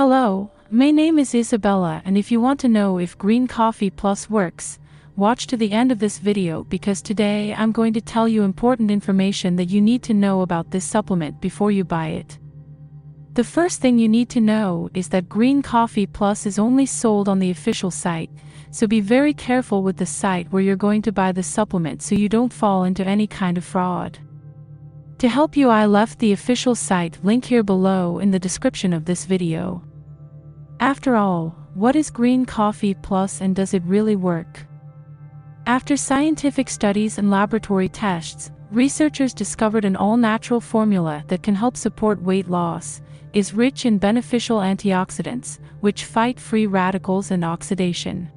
Hello, my name is Isabella, and if you want to know if Green Coffee Plus works, watch to the end of this video because today I'm going to tell you important information that you need to know about this supplement before you buy it. The first thing you need to know is that Green Coffee Plus is only sold on the official site, so be very careful with the site where you're going to buy the supplement so you don't fall into any kind of fraud. To help you, I left the official site link here below in the description of this video. After all, what is Green Coffee Plus and does it really work? After scientific studies and laboratory tests, researchers discovered an all-natural formula that can help support weight loss, is rich in beneficial antioxidants, which fight free radicals and oxidation.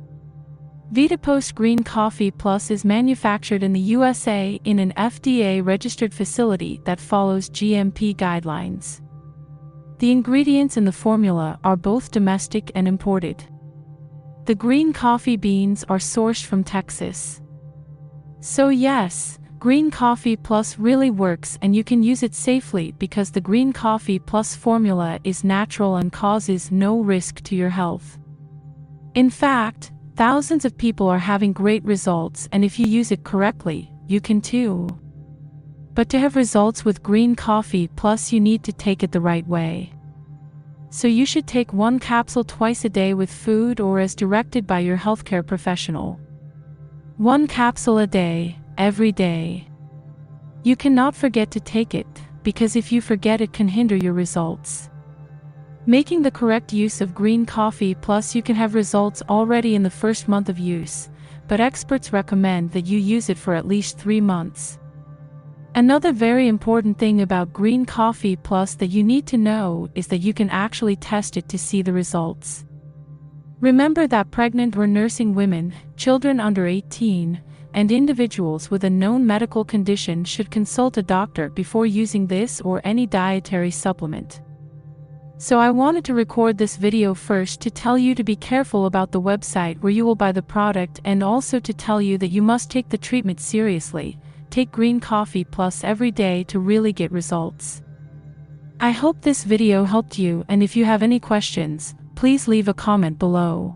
VitaPost Green Coffee Plus is manufactured in the USA in an FDA-registered facility that follows GMP guidelines. The ingredients in the formula are both domestic and imported. The green coffee beans are sourced from Texas. So yes, Green Coffee Plus really works and you can use it safely because the Green Coffee Plus formula is natural and causes no risk to your health. In fact, thousands of people are having great results, and if you use it correctly, you can too. But to have results with Green Coffee Plus, you need to take it the right way. So you should take one capsule twice a day with food or as directed by your healthcare professional. One capsule a day, every day. You cannot forget to take it, because if you forget it can hinder your results. Making the correct use of Green Coffee Plus, you can have results already in the first month of use, but experts recommend that you use it for at least 3 months. Another very important thing about Green Coffee Plus that you need to know is that you can actually test it to see the results. Remember that pregnant or nursing women, children under 18, and individuals with a known medical condition should consult a doctor before using this or any dietary supplement. So I wanted to record this video first to tell you to be careful about the website where you will buy the product, and also to tell you that you must take the treatment seriously. Take Green Coffee Plus every day to really get results. I hope this video helped you, and if you have any questions, please leave a comment below.